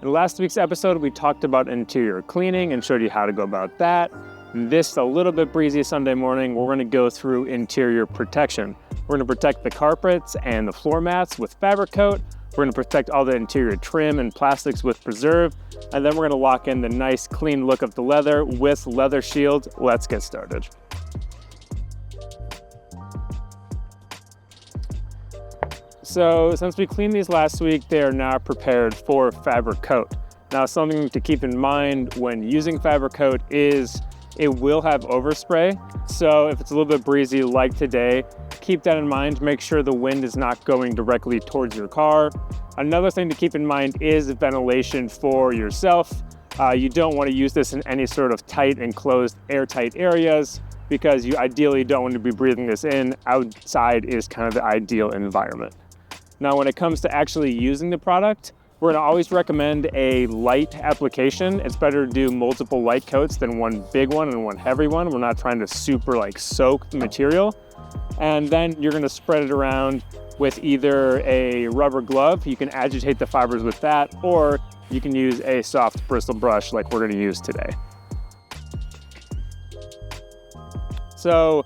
In last week's episode, we talked about interior cleaning and showed you how to go about that. This a little bit breezy Sunday morning, we're going to go through interior protection. We're going to protect the carpets and the floor mats with FabricCoat. We're going to protect all the interior trim and plastics with Preserve. And then we're going to lock in the nice clean look of the leather with LeatherShield. Let's get started. So since we cleaned these last week, they are now prepared for FabricCoat. Now, something to keep in mind when using FabricCoat is it will have overspray. So if it's a little bit breezy like today, keep that in mind. Make sure the wind is not going directly towards your car. Another thing to keep in mind is ventilation for yourself. You don't want to use this in any sort of tight, enclosed, airtight areas because you ideally don't want to be breathing this in. Outside is kind of the ideal environment. Now, when it comes to actually using the product, we're gonna always recommend a light application. It's better to do multiple light coats than one big one and one heavy one. We're not trying to super soak the material. And then you're gonna spread it around with either a rubber glove. You can agitate the fibers with that, or you can use a soft bristle brush like we're gonna use today. So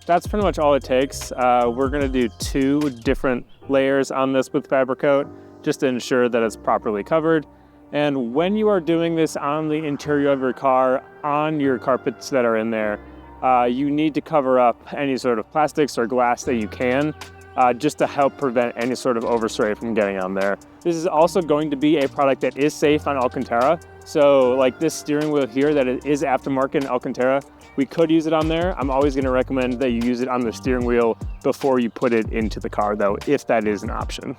that's pretty much all it takes. We're gonna do 2 different layers on this with FabricCoat, just to ensure that it's properly covered. And when you are doing this on the interior of your car, on your carpets that are in there, you need to cover up any sort of plastics or glass that you can, just to help prevent any sort of overspray from getting on there. This is also going to be a product that is safe on Alcantara. So like this steering wheel here that it is aftermarket in Alcantara, we could use it on there. I'm always gonna recommend that you use it on the steering wheel before you put it into the car though, if that is an option.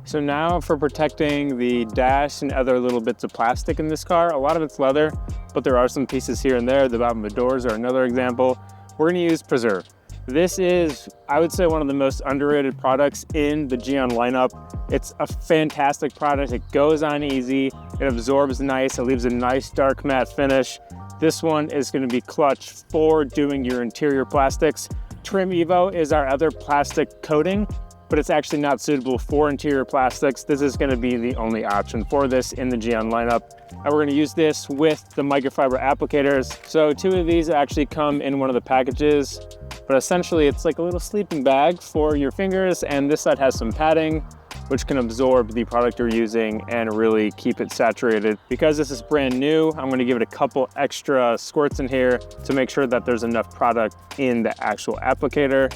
So now for protecting the dash and other little bits of plastic in this car, a lot of it's leather, but there are some pieces here and there. The bottom of the doors are another example. We're gonna use Preserve. This is, I would say, one of the most underrated products in the GYEON lineup. It's a fantastic product. It goes on easy, it absorbs nice, it leaves a nice dark matte finish. This one is gonna be clutch for doing your interior plastics. Trim EVO is our other plastic coating, but it's actually not suitable for interior plastics. This is gonna be the only option for this in the GYEON lineup. And we're gonna use this with the microfiber applicators. So 2 of these actually come in one of the packages, but essentially it's like a little sleeping bag for your fingers, and this side has some padding, which can absorb the product you're using and really keep it saturated. Because this is brand new, I'm gonna give it a couple extra squirts in here to make sure that there's enough product in the actual applicator.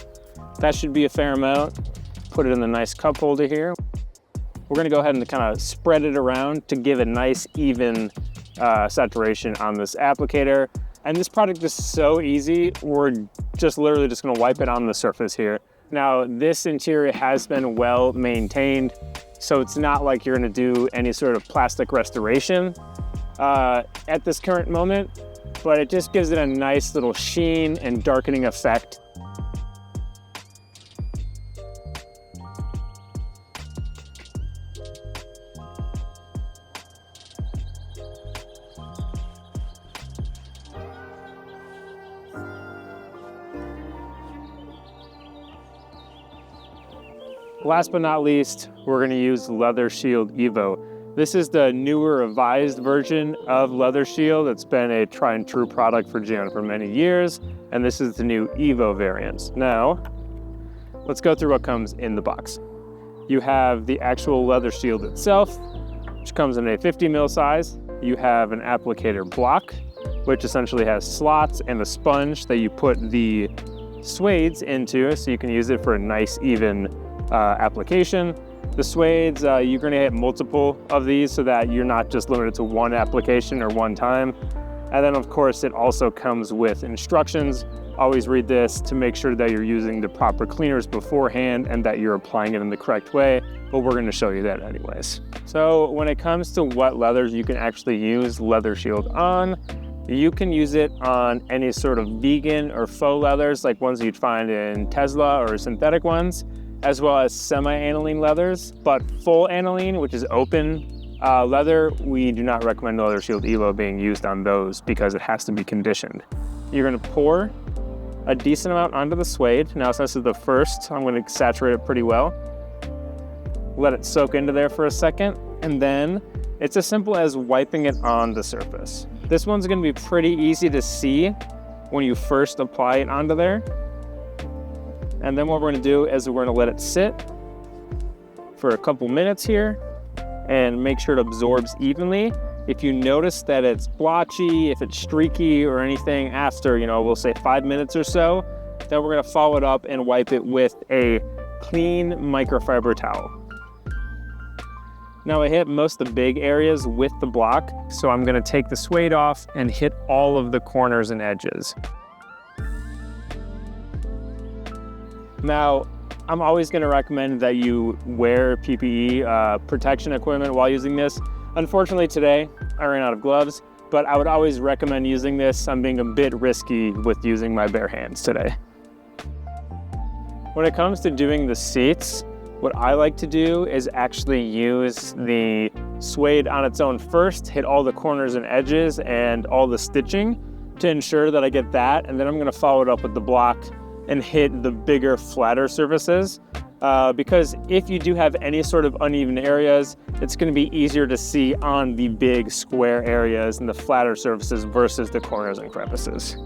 That should be a fair amount. Put it in the nice cup holder here. We're gonna go ahead and kind of spread it around to give a nice even saturation on this applicator. And this product is so easy, we're just literally just gonna wipe it on the surface here. Now, this interior has been well maintained, so it's not like you're gonna do any sort of plastic restoration at this current moment, but it just gives it a nice little sheen and darkening effect. Last but not least, we're gonna use LeatherShield EVO. This is the newer revised version of LeatherShield. It's been a tried and true product for GYEON for many years, and this is the new EVO variant. Now, let's go through what comes in the box. You have the actual LeatherShield itself, which comes in a 50 ml size. You have an applicator block, which essentially has slots and a sponge that you put the suedes into, so you can use it for a nice even application. The suedes, you're gonna hit multiple of these so that you're not just limited to one application or one time. And then of course it also comes with instructions. Always read this to make sure that you're using the proper cleaners beforehand and that you're applying it in the correct way, but we're gonna show you that anyways. So when it comes to what leathers you can actually use LeatherShield on, you can use it on any sort of vegan or faux leathers like ones you'd find in Tesla or synthetic ones, as well as semi-aniline leathers, but full aniline, which is open leather, we do not recommend LeatherShield EVO being used on those because it has to be conditioned. You're gonna pour a decent amount onto the suede. Now, since this is the first, I'm gonna saturate it pretty well. Let it soak into there for a second, and then It's as simple as wiping it on the surface. This one's gonna be pretty easy to see when you first apply it onto there. And then what we're gonna do is we're gonna let it sit for a couple minutes here and make sure it absorbs evenly. If you notice that it's blotchy, if it's streaky or anything after, we'll say 5 minutes or so, then we're gonna follow it up and wipe it with a clean microfiber towel. Now I hit most of the big areas with the block, so I'm gonna take the suede off and hit all of the corners and edges. Now, I'm always gonna recommend that you wear PPE protection equipment while using this. Unfortunately today, I ran out of gloves, but I would always recommend using this. I'm being a bit risky with using my bare hands today. When it comes to doing the seats, what I like to do is actually use the suede on its own first, hit all the corners and edges and all the stitching to ensure that I get that, and then I'm gonna follow it up with the block and hit the bigger, flatter surfaces. Because if you do have any sort of uneven areas, it's gonna be easier to see on the big square areas and the flatter surfaces versus the corners and crevices.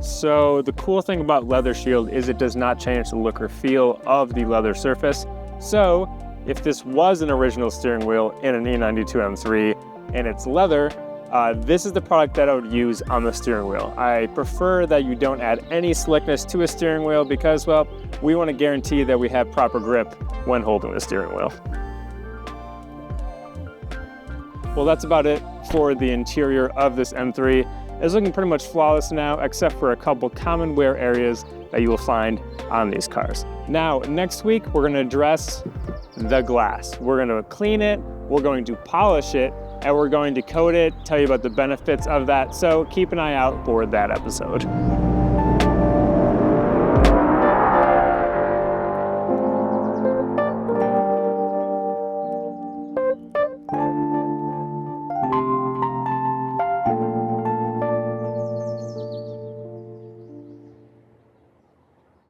So the cool thing about LeatherShield is it does not change the look or feel of the leather surface. So if this was an original steering wheel in an E92 M3 and it's leather, this is the product that I would use on the steering wheel. I prefer that you don't add any slickness to a steering wheel because, well, we want to guarantee that we have proper grip when holding the steering wheel. Well, that's about it for the interior of this M3. It's looking pretty much flawless now, except for a couple common wear areas that you will find on these cars. Now, next week, we're gonna address the glass. We're gonna clean it, we're going to polish it, and we're going to coat it, tell you about the benefits of that. So keep an eye out for that episode.